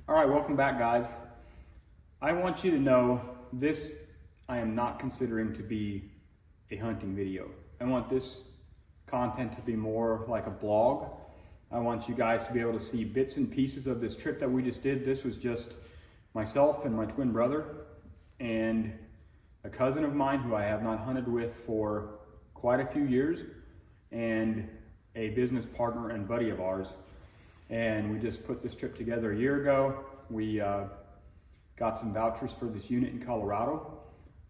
All right, welcome back, guys. I want you to know this, I am not considering to be a hunting video. I want this content to be more like a blog. I want you guys to be able to see bits and pieces of this trip that we just did. This was just myself and my twin brother and a cousin of mine who I have not hunted with for quite a few years, and a business partner and buddy of ours. And we just put this trip together a year ago. We got some vouchers for this unit in Colorado,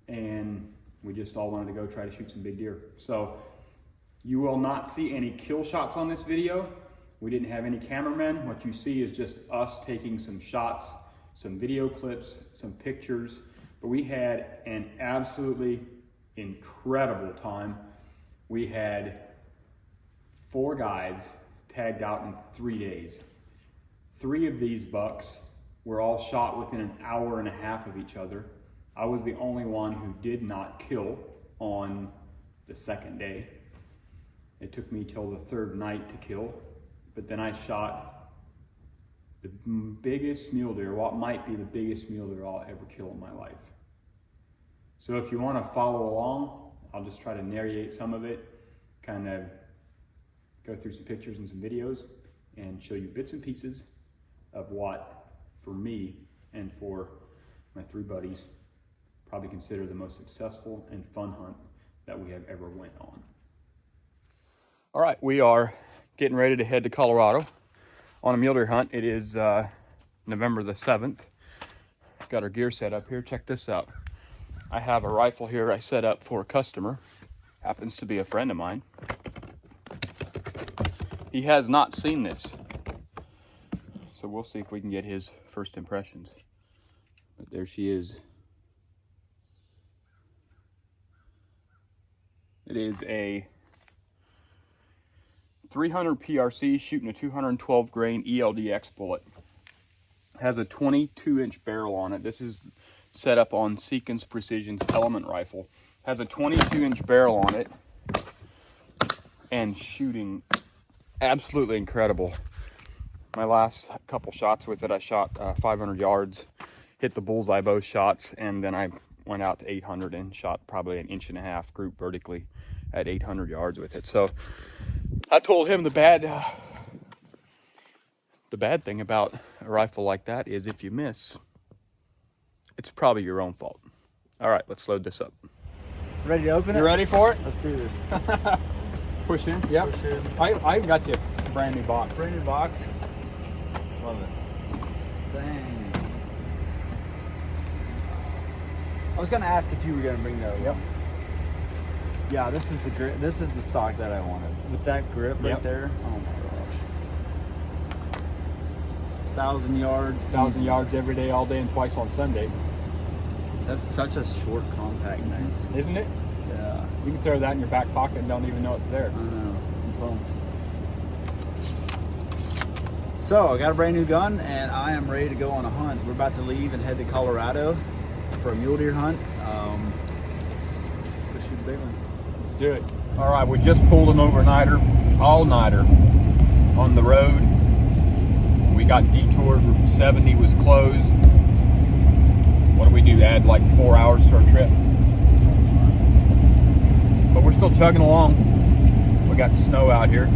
and we just all wanted to go try to shoot some big deer. So you will not see any kill shots on this video. We didn't have any cameramen. What you see is just us taking some shots, some video clips, some pictures, but we had an absolutely incredible time. We had 4 guys tagged out in 3 days. 3 of these bucks were all shot within an hour and a half of each other. I was the only one who did not kill on the second day. It took me till the 3rd night to kill, but then I shot the biggest mule deer, what might be the biggest mule deer I'll ever kill in my life. So if you want to follow along, I'll just try to narrate some of it, kind of go through some pictures and some videos, and show you bits and pieces of what, for me and for my 3 buddies, probably consider the most successful and fun hunt that we have ever went on. All right, we are getting ready to head to Colorado on a mule deer hunt. It is November the 7th. Got our gear set up here. Check this out. I have a rifle here I set up for a customer. Happens to be a friend of mine. He has not seen this, so we'll see if we can get his first impressions. But there she is. It is a 300 PRC shooting a 212 grain ELDX bullet. Has a 22-inch barrel on it. This is set up on Seekins Precision's Element rifle. Has a 22-inch barrel on it and shooting absolutely incredible. My last couple shots with it, I shot 500 yards, hit the bullseye both shots, and then I went out to 800 and shot probably 1.5 inches group vertically at 800 yards with it. So I told him the bad thing about a rifle like that is if you miss, it's probably your own fault. All right, let's load this up. Ready to open it? You ready for it? Let's do this. Push in. Yep. Push in. I got you a brand new box. Brand new box. Love it. Dang. I was gonna ask if you were gonna bring those. Yep. Yeah, this is the grip. This is the stock that I wanted. With that grip right there. Oh my gosh. 1,000 yards. 1,000 yards every day, all day, and twice on Sunday. That's such a short, compact, nice. Isn't it? Yeah. You can throw that in your back pocket and don't even know it's there. I know. I'm pumped. So I got a brand new gun and I am ready to go on a hunt. We're about to leave and head to Colorado for a mule deer hunt. Let's go shoot a big one. Let's do it. All right, we just pulled an overnighter, all-nighter on the road. We got detoured. 70 was closed. What do we do? Add like 4 hours to our trip. But we're still chugging along. We got snow out here.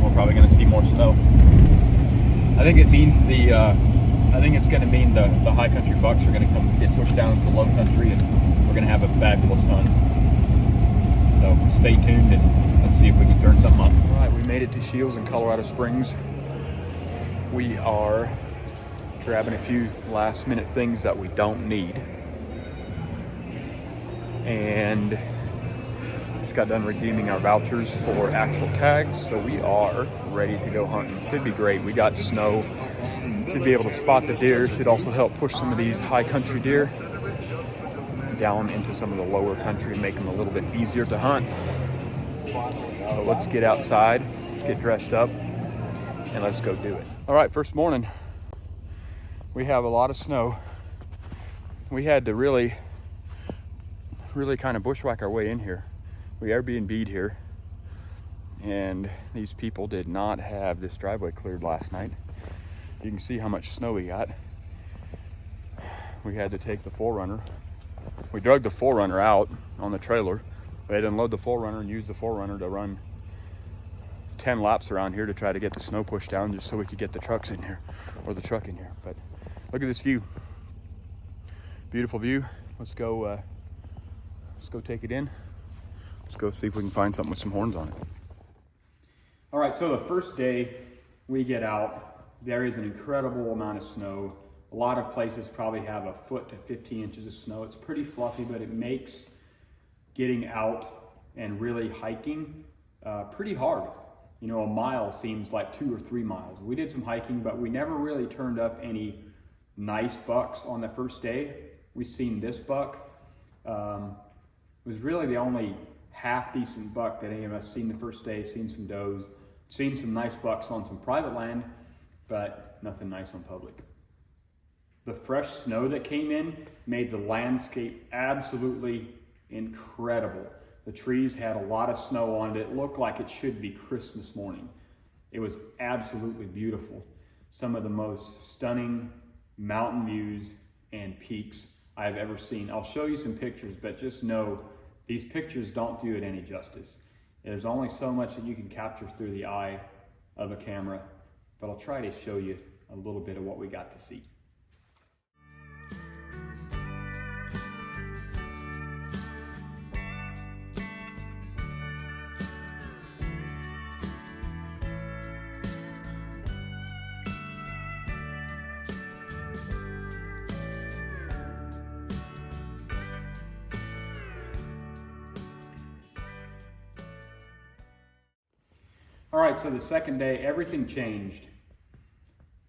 We're probably going to see more snow. I think it means I think it's going to mean the high country bucks are going to come get pushed down to low country, and we're going to have a fabulous hunt. So stay tuned and let's see if we can turn something up. All right, we made it to Shields in Colorado Springs. We are grabbing a few last minute things that we don't need. And just got done redeeming our vouchers for actual tags, so we are ready to go hunting. Should be great. We got snow. Should be able to spot the deer. Should also help push some of these high country deer down into some of the lower country and make them a little bit easier to hunt. So let's get outside, let's get dressed up, and let's go do it. All right, first morning, we have a lot of snow. We had to really kind of bushwhack our way in here. We Airbnb'd here, and these people did not have this driveway cleared last night. You can see how much snow we got. We had to take the 4Runner. We drug the 4Runner out on the trailer. We had to unload the 4Runner and use the 4Runner to run 10 laps around here to try to get the snow pushed down, just so we could get the trucks in here, or the truck in here. But look at this view. Beautiful view. Let's go take it in. Let's go see if we can find something with some horns on it. All right, so the first day we get out, there is an incredible amount of snow. A lot of places probably have a foot to 15 inches of snow. It's pretty fluffy, but it makes getting out and really hiking pretty hard. You know, a mile seems like 2 or 3 miles. We did some hiking, but we never really turned up any nice bucks on the first day. We seen this buck. It was really the only half decent buck that any of us seen the first day. Seen some does, seen some nice bucks on some private land, but nothing nice on public. The fresh snow that came in made the landscape absolutely incredible. The trees had a lot of snow on it. It looked like it should be Christmas morning. It was absolutely beautiful. Some of the most stunning mountain views and peaks I've ever seen. I'll show you some pictures, but just know these pictures don't do it any justice. There's only so much that you can capture through the eye of a camera, but I'll try to show you a little bit of what we got to see. All right, so the second day, everything changed.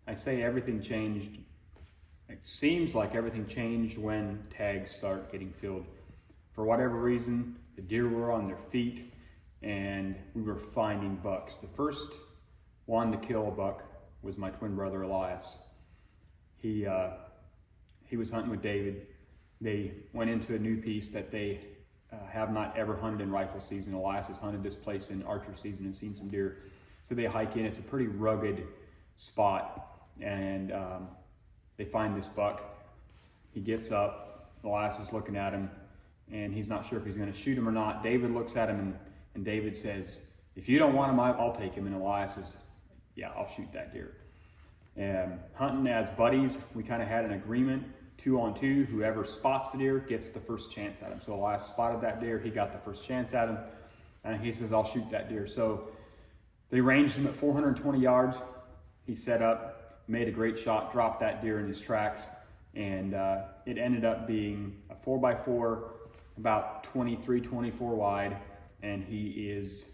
I say everything changed. It seems like everything changed when tags start getting filled. For whatever reason, the deer were on their feet and we were finding bucks. The first one to kill a buck was my twin brother, Elias. He was hunting with David. They went into a new piece that they have not ever hunted in rifle season. Elias has hunted this place in archer season and seen some deer. So they hike in. It's a pretty rugged spot, and they find this buck. He gets up. Elias is looking at him, and he's not sure if he's going to shoot him or not. David looks at him, and David says, "If you don't want him, I'll take him." And Elias says, "Yeah, I'll shoot that deer." And hunting as buddies, we kind of had an agreement. 2 on 2, whoever spots the deer gets the first chance at him. So Elias spotted that deer, he got the first chance at him, and he says, "I'll shoot that deer." So they ranged him at 420 yards. He set up, made a great shot, dropped that deer in his tracks, and it ended up being a 4x4, about 23, 24 wide, and he is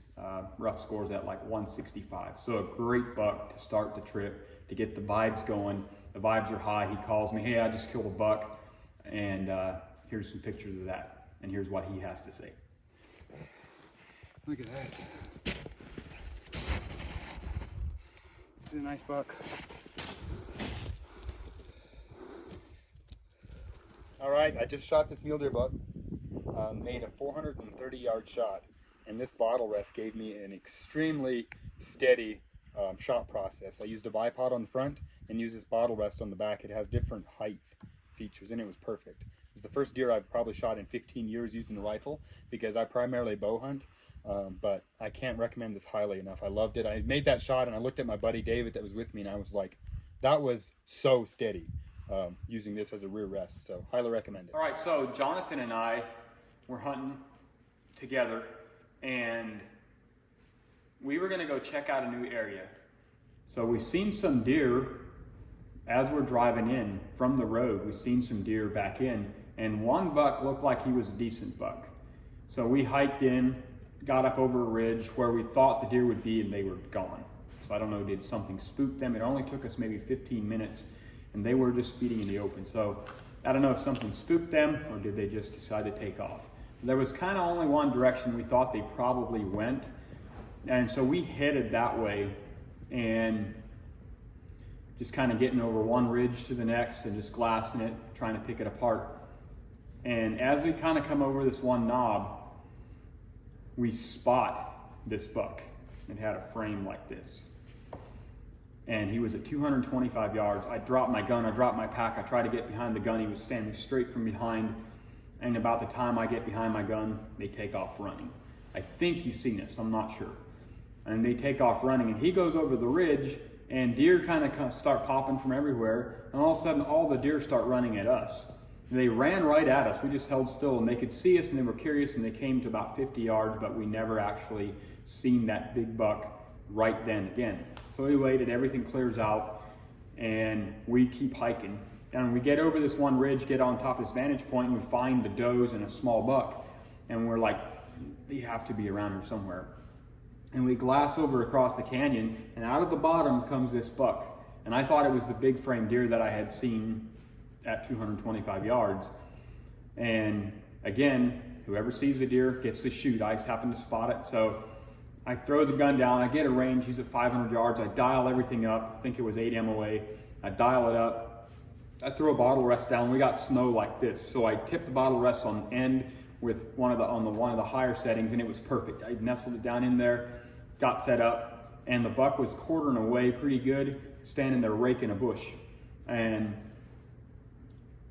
rough scores at like 165. So a great buck to start the trip, to get the vibes going. The vibes are high. He calls me, "Hey, I just killed a buck," and here's some pictures of that, and here's what he has to say. Look at that. This is a nice buck. All right, I just shot this mule deer buck. Made a 430-yard shot, and this bottle rest gave me an extremely steady shot process. I used a bipod on the front and used this bottle rest on the back. It has different height features, and it was perfect. It was the first deer I've probably shot in 15 years using the rifle, because I primarily bow hunt, but I can't recommend this highly enough. I loved it. I made that shot, and I looked at my buddy David that was with me, and I was like, that was so steady, using this as a rear rest. So highly recommend it. All right, so Jonathan and I were hunting together, and we were gonna go check out a new area. So we seen some deer as we're driving in from the road. We seen some deer back in, and one buck looked like he was a decent buck. So we hiked in, got up over a ridge where we thought the deer would be, and they were gone. So I don't know, did something spook them? It only took us maybe 15 minutes, and they were just feeding in the open. So I don't know if something spooked them, or did they just decide to take off. There was kind of only one direction we thought they probably went, and so we headed that way, and just kind of getting over one ridge to the next and just glassing it, trying to pick it apart. And as we kind of come over this one knob, we spot this buck. It had a frame like this. and he was at 225 yards. I dropped my gun, I dropped my pack, I tried to get behind the gun. He was standing straight from behind, and about the time I get behind my gun, they take off running. I think he's seen us, I'm not sure. And they take off running, and he goes over the ridge, and deer kind of start popping from everywhere, and all of a sudden all the deer start running at us. They ran right at us. We just held still, and they could see us, and they were curious, and they came to about 50 yards, but we never actually seen that big buck right then again. So we waited, everything clears out, and we keep hiking. And we get over this one ridge, get on top of this vantage point, and we find the does and a small buck, and we're like, they have to be around here somewhere. And we glass over across the canyon, and out of the bottom comes this buck. And I thought it was the big frame deer that I had seen at 225 yards. And again, whoever sees the deer gets to shoot. I happen to spot it, so I throw the gun down, I get a range, he's at 500 yards, I dial everything up, I think it was 8 MOA, I dial it up, I throw a bottle rest down, we got snow like this, so I tipped the bottle rest on end with one of the higher settings, and it was perfect. I nestled it down in there, got set up, and the buck was quartering away pretty good, standing there raking a bush. And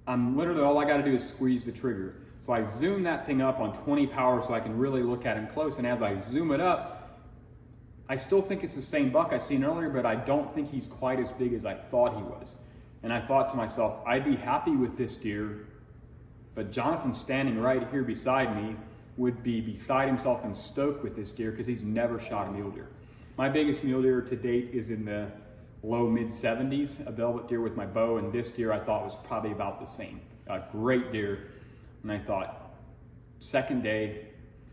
I'm literally, all I gotta do is squeeze the trigger. So I zoom that thing up on 20 power so I can really look at him close, and as I zoom it up, I still think it's the same buck I seen earlier, but I don't think he's quite as big as I thought he was. And I thought to myself, I'd be happy with this deer, but Jonathan standing right here beside me would be beside himself and stoked with this deer because he's never shot a mule deer. My biggest mule deer to date is in the low mid 70s, a velvet deer with my bow, and this deer I thought was probably about the same. A great deer. And I thought, second day,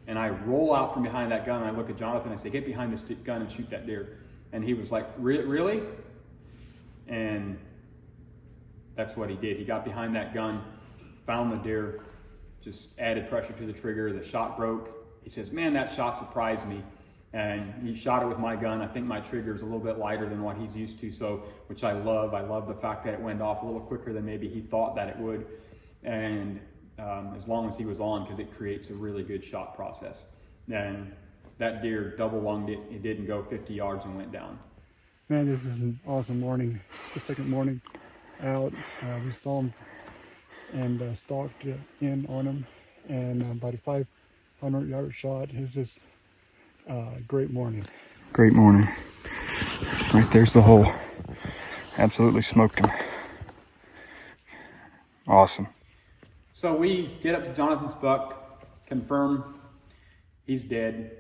and I roll out from behind that gun, and I look at Jonathan, and I say, get behind this gun and shoot that deer. And he was like, really? And that's what he did. He got behind that gun, found the deer, just added pressure to the trigger, the shot broke. He says, man, that shot surprised me. And he shot it with my gun. I think my trigger is a little bit lighter than what he's used to, so which I love. I love the fact that it went off a little quicker than maybe he thought that it would. And as long as he was on, because it creates a really good shot process. And that deer double lunged it. It didn't go 50 yards and went down. Man, this is an awesome morning. The second morning out, we saw him and stalked in on him, and about a 500-yard shot. It's just a great morning. Great morning. Right there's the hole. Absolutely smoked him. Awesome. So we get up to Jonathan's buck, confirm he's dead,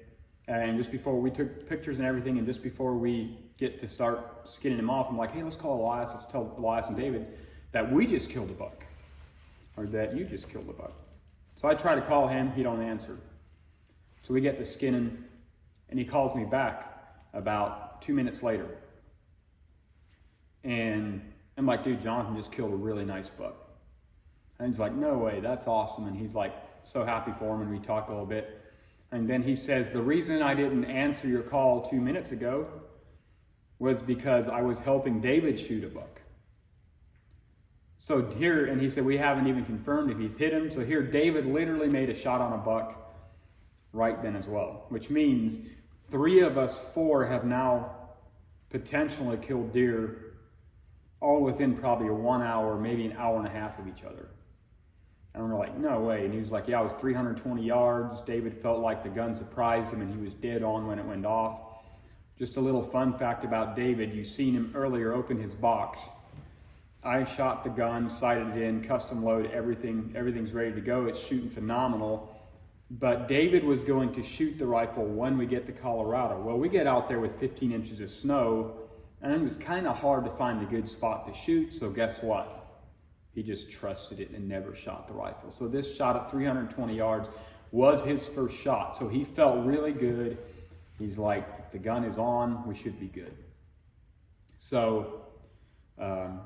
and just before we took pictures and everything, and just before we get to start skinning him off, I'm like, hey, let's call Elias, let's tell Elias and David that we just killed a buck, or that you just killed a buck. So I try to call him, he don't answer. So we get to skinning, and he calls me back about 2 minutes later. And I'm like, dude, Jonathan just killed a really nice buck. And he's like, no way, that's awesome. And he's like, so happy for him, and we talk a little bit. And then he says, the reason I didn't answer your call 2 minutes ago was because I was helping David shoot a buck. So here, and he said, we haven't even confirmed if he's hit him. So here, David literally made a shot on a buck right then as well, which means 3 of us 4 have now potentially killed deer all within probably a 1 hour, maybe an hour and a half of each other. And we're like, no way. And he was like, yeah, I was 320 yards. David felt like the gun surprised him, and he was dead on when it went off. Just a little fun fact about David, you've seen him earlier open his box. I shot the gun, sighted it in, custom load, everything's ready to go. It's shooting phenomenal. But David was going to shoot the rifle when we get to Colorado. Well, we get out there with 15 inches of snow, and it was kind of hard to find a good spot to shoot, so guess what? He just trusted it and never shot the rifle. So this shot at 320 yards was his first shot. So he felt really good. He's like, if the gun is on, we should be good. So I'm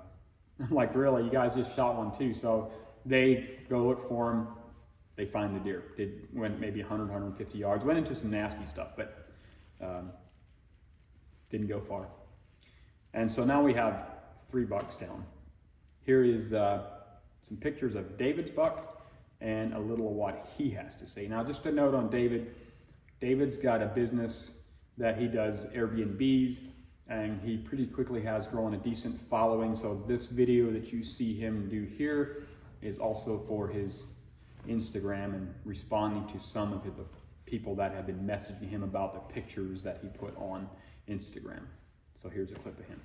like, really? You guys just shot one too? So they go look for him. They find the deer. Went maybe 100, 150 yards. Went into some nasty stuff, but didn't go far. And so now we have 3 bucks down. Here is some pictures of David's buck and a little of what he has to say. Now, just a note on David. David's got a business that he does Airbnbs, and he pretty quickly has grown a decent following. So this video that you see him do here is also for his Instagram and responding to some of the people that have been messaging him about the pictures that he put on Instagram. So here's a clip of him.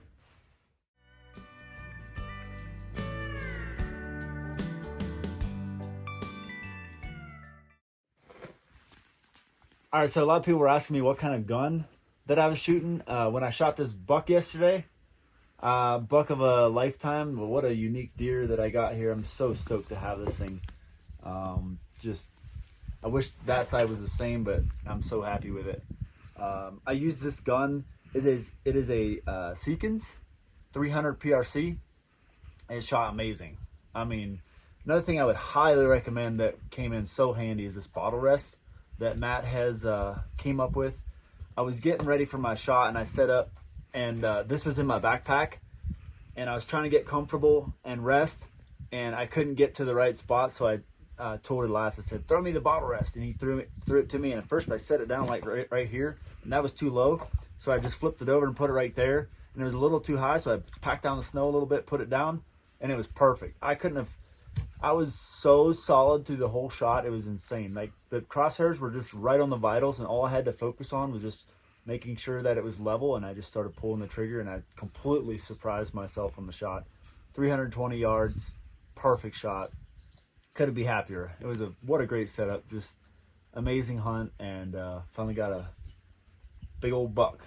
All right, so a lot of people were asking me what kind of gun that I was shooting when I shot this buck yesterday. Buck of a lifetime. But what a unique deer that I got here. I'm so stoked to have this thing. I wish that side was the same, but I'm so happy with it. I use this gun. It is a Seekins 300 PRC. And it shot amazing. I mean, another thing I would highly recommend that came in so handy is this bottle rest that Matt has came up with. I was getting ready for my shot and I set up, and this was in my backpack, and I was trying to get comfortable and rest, and I couldn't get to the right spot, so I told Elias, I said, throw me the bottle rest, and he threw it to me, and at first I set it down like right here, and that was too low, so I just flipped it over and put it right there, and it was a little too high, so I packed down the snow a little bit, put it down, and it was perfect. I was so solid through the whole shot. It was insane. Like, the crosshairs were just right on the vitals, and all I had to focus on was just making sure that it was level, and I just started pulling the trigger, and I completely surprised myself on the shot. 320 yards, perfect shot. Couldn't be happier. It was what a great setup. Just amazing hunt, and finally got a big old buck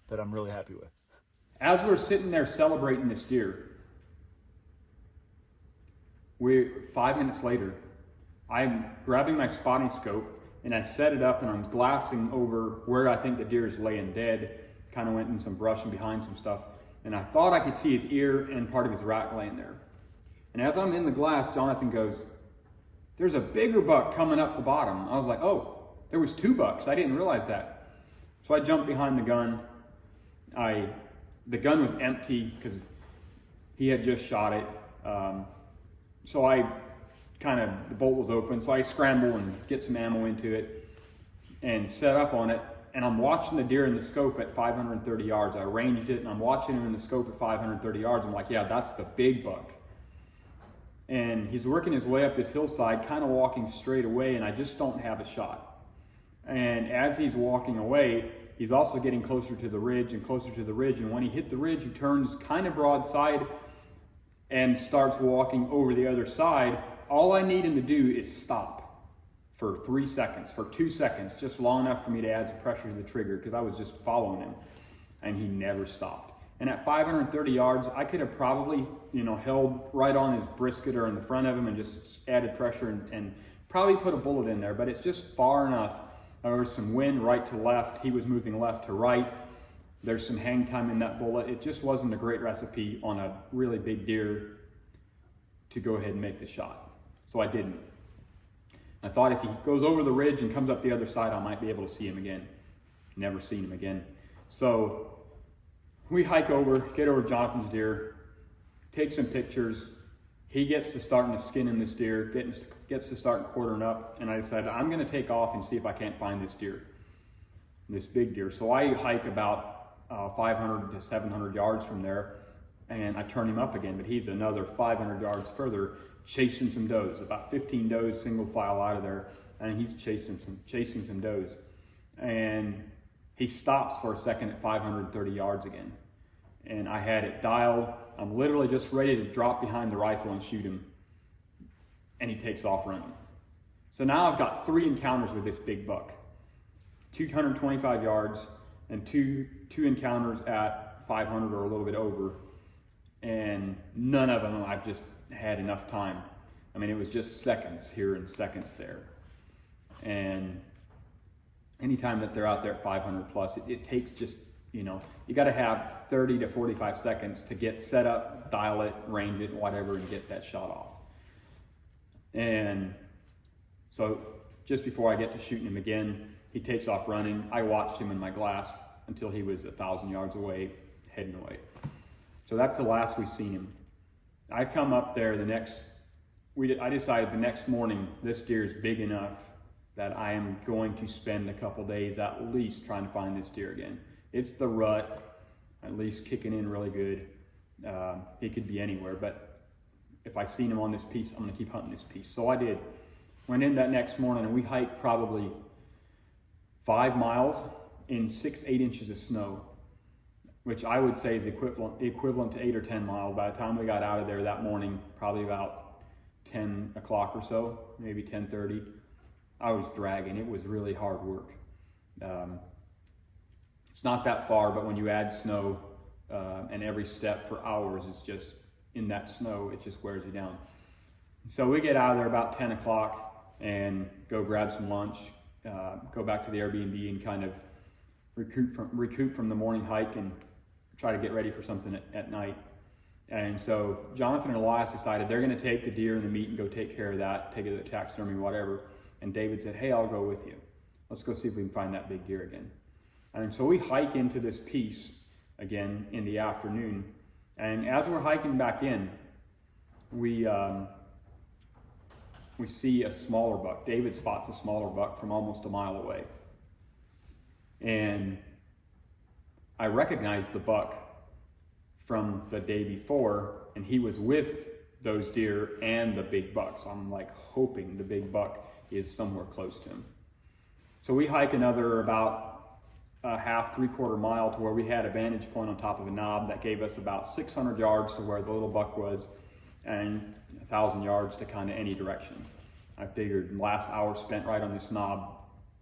that I'm really happy with. As we're sitting there celebrating this deer, 5 minutes later, I'm grabbing my spotting scope and I set it up and I'm glassing over where I think the deer is laying dead. Kind of went in some brush and behind some stuff. And I thought I could see his ear and part of his rack laying there. And as I'm in the glass, Jonathan goes, there's a bigger buck coming up the bottom. I was like, oh, there was 2 bucks. I didn't realize that. So I jumped behind the gun. The gun was empty because he had just shot it. So the bolt was open, so I scramble and get some ammo into it and set up on it, and I'm watching the deer in the scope at 530 yards. I ranged it, and I'm watching him in the scope at 530 yards. I'm like, yeah, that's the big buck. And he's working his way up this hillside, kind of walking straight away, and I just don't have a shot. And as he's walking away, he's also getting closer to the ridge and closer to the ridge, and when he hit the ridge, he turns kind of broadside and starts walking over the other side. All I need him to do is stop for 3 seconds, for 2 seconds, just long enough for me to add some pressure to the trigger, because I was just following him, and he never stopped. And at 530 yards, I could have probably, held right on his brisket or in the front of him and just added pressure and probably put a bullet in there, but it's just far enough. There was some wind right to left. He was moving left to right. There's some hang time in that bullet. It just wasn't a great recipe on a really big deer to go ahead and make the shot. So I didn't. I thought if he goes over the ridge and comes up the other side, I might be able to see him again. Never seen him again. So we hike over, get over Jonathan's deer, take some pictures. He gets to starting to skin in this deer, gets to starting quartering up, and I decided I'm going to take off and see if I can't find this deer, this big deer. So I hike about 500 to 700 yards from there, and I turn him up again, but he's another 500 yards further, chasing some does, about 15 does single file out of there, and he's chasing some does. And he stops for a second at 530 yards again. And I had it dialed. I'm literally just ready to drop behind the rifle and shoot him. And he takes off running. So now I've got 3 encounters with this big buck. 225 yards and two encounters at 500 or a little bit over. And none of them I've just had enough time. I mean, it was just seconds here and seconds there. And anytime that they're out there at 500 plus, it takes just, you got to have 30 to 45 seconds to get set up, dial it, range it, whatever, and get that shot off. And so just before I get to shooting him again, he takes off running. I watched him in my glass until he was 1,000 yards away, heading away. So that's the last we've seen him. I come up there I decided the next morning, this deer is big enough that I am going to spend a couple days at least trying to find this deer again. It's the rut. at least kicking in really good. He could be anywhere, but if I seen him on this piece, I'm gonna keep hunting this piece. So I did. Went in that next morning and we hiked probably 5 miles in 6-8 inches of snow, which I would say is equivalent to 8 or 10 miles. By the time we got out of there that morning, probably about 10 o'clock or so, maybe 10:30, I was dragging. It was really hard work. It's not that far, but when you add snow and every step for hours is just in that snow, it just wears you down. So we get out of there about 10 o'clock and go grab some lunch, go back to the Airbnb and kind of recoup from the morning hike and try to get ready for something at night. And so Jonathan and Elias decided they're going to take the deer and the meat and go take care of that, take it to taxidermy, whatever. And David said, hey, I'll go with you. Let's go see if we can find that big deer again. And so we hike into this piece again in the afternoon. And as we're hiking back in, we see a smaller buck. David spots a smaller buck from almost a mile away. And I recognized the buck from the day before, and he was with those deer and the big buck. So I'm like hoping the big buck is somewhere close to him. So we hike another about a half, 3/4 mile to where we had a vantage point on top of a knob that gave us about 600 yards to where the little buck was and 1,000 yards to kind of any direction. I figured the last hour spent right on this knob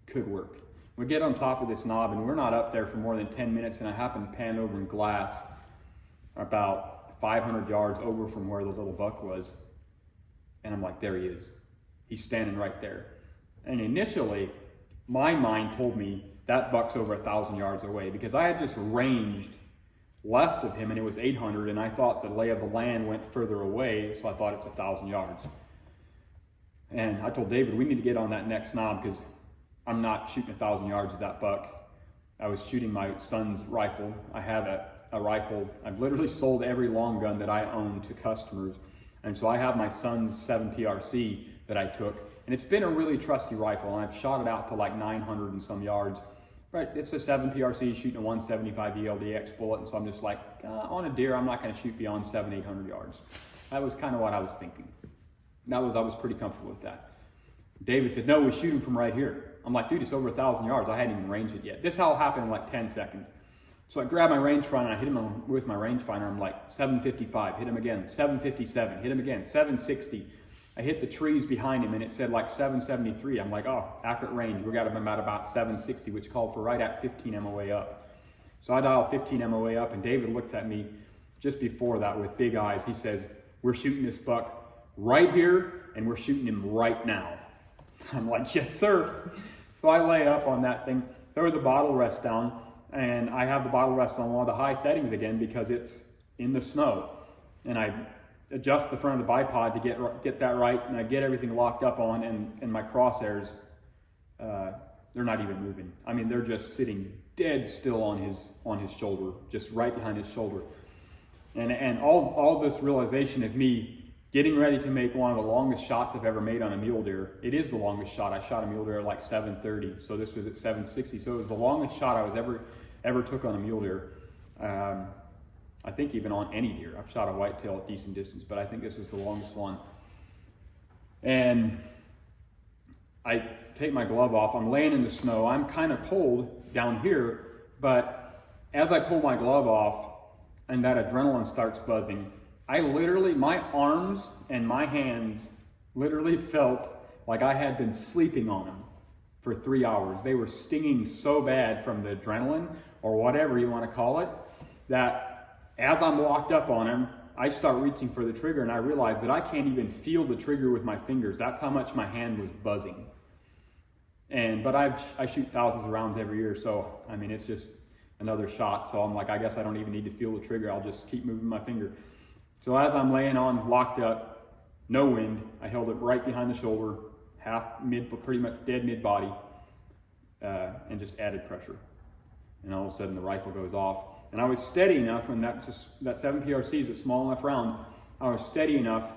could work. We get on top of this knob and we're not up there for more than 10 minutes, and I happen to pan over in glass about 500 yards over from where the little buck was. And I'm like, there he is. He's standing right there. And initially, my mind told me that buck's over 1,000 yards away because I had just ranged left of him and it was 800, and I thought the lay of the land went further away, so I thought it's 1,000 yards. And I told David, we need to get on that next knob because I'm not shooting 1,000 yards at that buck. I was shooting my son's rifle. I have a rifle. I've literally sold every long gun that I own to customers. And so I have my son's 7 PRC that I took. And it's been a really trusty rifle, and I've shot it out to like 900 and some yards. Right, it's a 7 PRC shooting a 175 ELDX bullet, and so I'm just like, on a deer, I'm not going to shoot beyond 700-800 yards. That was kind of what I was thinking. I was pretty comfortable with that. David said, no, we shoot him from right here. I'm like, dude, it's over 1,000 yards. I hadn't even ranged it yet. This all happened in like 10 seconds. So I grabbed my rangefinder and I hit him with my rangefinder. I'm like, 755, hit him again, 757, hit him again, 760. I hit the trees behind him and it said like 773. I'm like, oh, accurate range. We got him at about 760, which called for right at 15 MOA up. So I dialed 15 MOA up, and David looked at me just before that with big eyes. He says, we're shooting this buck right here and we're shooting him right now. I'm like, yes, sir. So I lay up on that thing, throw the bottle rest down, and I have the bottle rest on one of the high settings again because it's in the snow. And I adjust the front of the bipod to get that right, and I get everything locked up on, and my crosshairs, they're not even moving. I mean, they're just sitting dead still on his shoulder, just right behind his shoulder. And all this realization of me getting ready to make one of the longest shots I've ever made on a mule deer. It is the longest shot. I shot a mule deer at like 730, so this was at 760. So it was the longest shot I was ever took on a mule deer. I think even on any deer. I've shot a whitetail at decent distance, but I think this was the longest one. And I take my glove off. I'm laying in the snow. I'm kind of cold down here, but as I pull my glove off and that adrenaline starts buzzing, my arms and my hands literally felt like I had been sleeping on them for 3 hours. They were stinging so bad from the adrenaline, or whatever you want to call it, that as I'm locked up on them, I start reaching for the trigger and I realize that I can't even feel the trigger with my fingers. That's how much my hand was buzzing. But I shoot thousands of rounds every year, so I mean, it's just another shot. So I'm like, I guess I don't even need to feel the trigger. I'll just keep moving my finger. So as I'm laying on, locked up, no wind, I held it right behind the shoulder, pretty much dead mid-body, and just added pressure. And all of a sudden the rifle goes off. And I was steady enough, and that 7 PRC is a small enough round, I was steady enough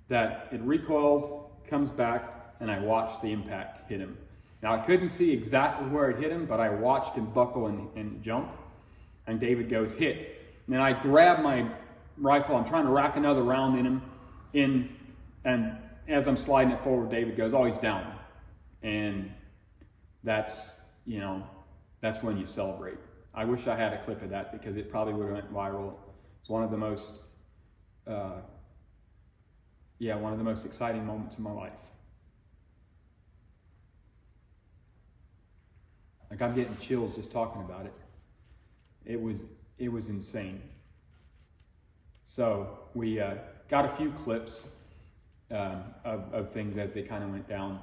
that it recoils, comes back, and I watched the impact hit him. Now I couldn't see exactly where it hit him, but I watched him buckle and jump. And David goes, hit. And then I grab my rifle, I'm trying to rack another round in him, and as I'm sliding it forward, David goes, oh, he's down. And that's, you know, that's when you celebrate. I wish I had a clip of that because it probably would have went viral. It's one of the most, one of the most exciting moments in my life. Like, I'm getting chills just talking about it. It was insane. So we got a few clips of things as they kind of went down,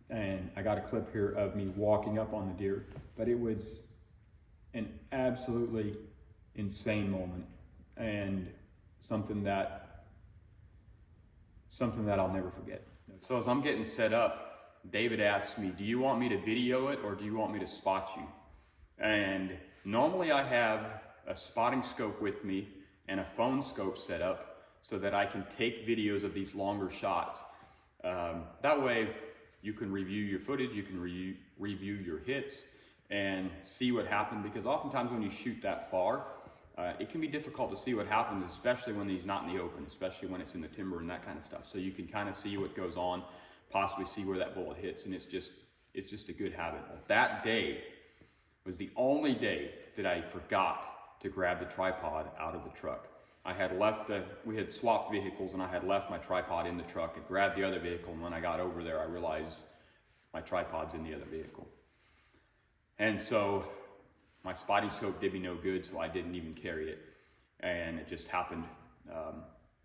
and I got a clip here of me walking up on the deer, but it was an absolutely insane moment, and something that I'll never forget. So as I'm getting set up, David asked me, do you want me to video it or do you want me to spot you? And normally I have a spotting scope with me and a phone scope set up so that I can take videos of these longer shots. That way you can review your footage, you can review your hits and see what happened, because oftentimes when you shoot that far, it can be difficult to see what happens, especially when he's not in the open, especially when it's in the timber and that kind of stuff. So you can kind of see what goes on, possibly see where that bullet hits, and it's just a good habit. That day was the only day that I forgot to grab the tripod out of the truck. I had left we had swapped vehicles, and I had left my tripod in the truck and grabbed the other vehicle, and when I got over there I realized my tripod's in the other vehicle. And so my spotting scope did me no good, so I didn't even carry it, and it just happened.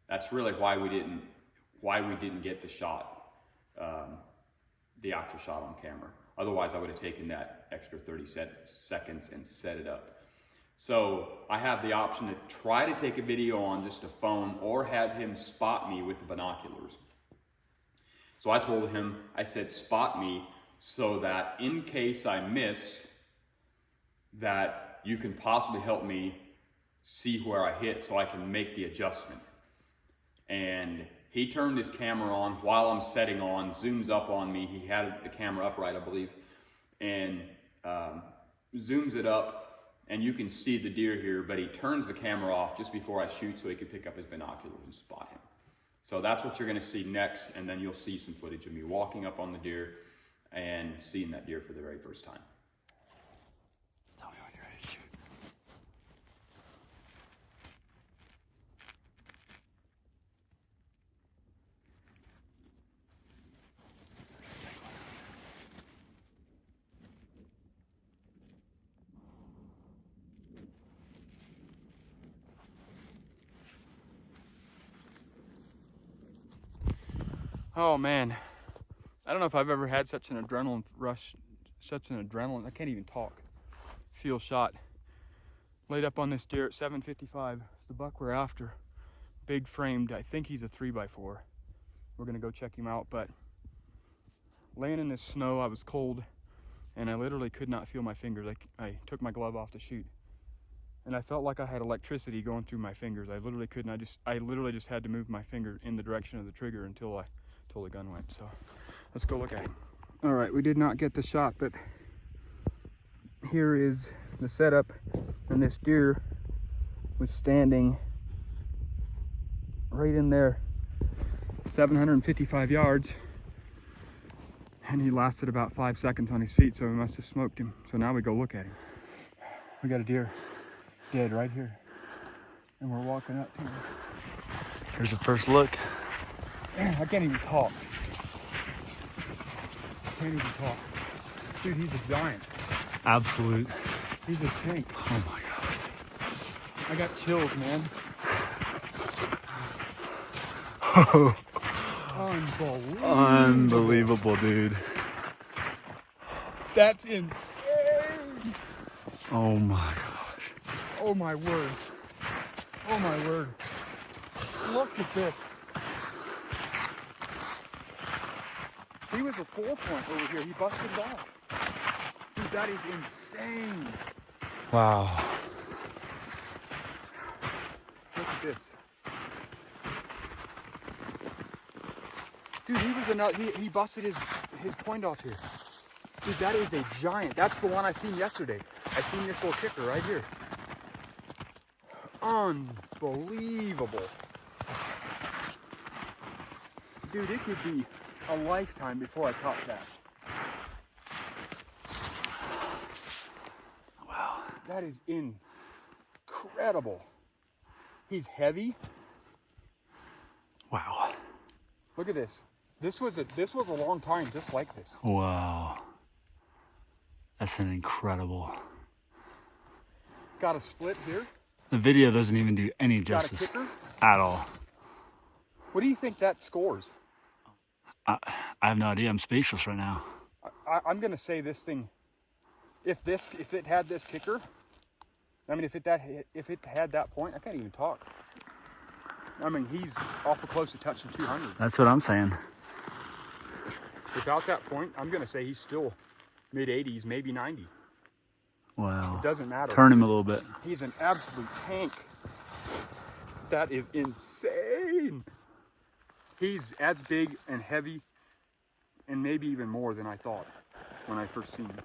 That's really why we didn't get the shot, the actual shot on camera. Otherwise, I would have taken that extra 30 seconds and set it up. So I have the option to try to take a video on just a phone or have him spot me with the binoculars. So I told him, I said, spot me so that in case I miss, that you can possibly help me see where I hit so I can make the adjustment. And he turned his camera on while I'm setting on, zooms up on me. He had the camera upright, I believe, and zooms it up, and you can see the deer here, but he turns the camera off just before I shoot so he can pick up his binoculars and spot him. So that's what you're gonna see next, and then you'll see some footage of me walking up on the deer and seeing that deer for the very first time. Tell me when you're ready to shoot. Oh man, I don't know if I've ever had such an adrenaline rush, I can't even talk, feel shot. Laid up on this deer at 7:55, it's the buck we're after, big framed, I think he's a 3x4. We're gonna go check him out, but laying in this snow, I was cold, and I literally could not feel my fingers. I took my glove off to shoot, and I felt like I had electricity going through my fingers. I literally couldn't, I literally just had to move my finger in the direction of the trigger until the gun went. So let's go look at him. All right, we did not get the shot, but here is the setup, and this deer was standing right in there, 755 yards, and he lasted about 5 seconds on his feet, so we must have smoked him. So now we go look at him. We got a deer dead right here, and we're walking up to him. Here's the first look. Man, I can't even talk. Dude, he's a giant. Absolute. He's a tank. Oh my God. I got chills, man. Unbelievable. Unbelievable, dude. That's insane. Oh my gosh. Oh my word. Oh my word. Look at this. He was a 4-point over here. He busted it off. Dude, that is insane. Wow. Look at this. Dude, he was another, he busted his point off here. Dude, that is a giant. That's the one I seen yesterday. I seen this little kicker right here. unbelievable. Dude, it could be a lifetime before I top that. Wow. That is incredible. He's heavy. Wow. Look at this. This was a long time just like this. Wow. That's an incredible. Got a split here. The video doesn't even do any Got a justice kicker. at all. What do you think that scores? I have no idea. I'm speechless right now. I'm gonna say this thing. If it had this kicker, I mean, if it had that point, I can't even talk. I mean, he's awful close to touching 200. That's what I'm saying. Without that point, I'm gonna say he's still mid 80s, maybe 90. Wow. It doesn't matter. Turn him a little bit. He's an absolute tank. That is insane. He's as big and heavy, and maybe even more than I thought when I first seen him.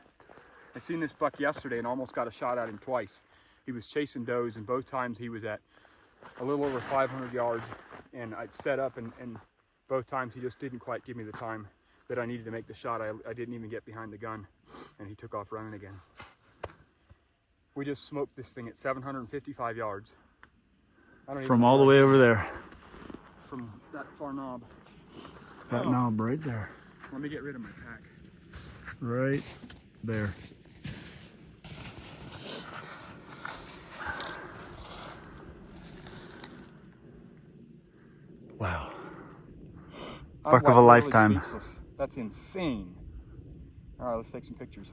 I seen this buck yesterday and almost got a shot at him twice. He was chasing does, and both times he was at a little over 500 yards, and I'd set up, and both times he just didn't quite give me the time that I needed to make the shot. I didn't even get behind the gun, and he took off running again. We just smoked this thing at 755 yards. From all the way over there. From that far knob. That knob right there. Let me get rid of my pack. Right there. Wow. I'm Buck of a literally lifetime. speechless. That's insane. All right, let's take some pictures.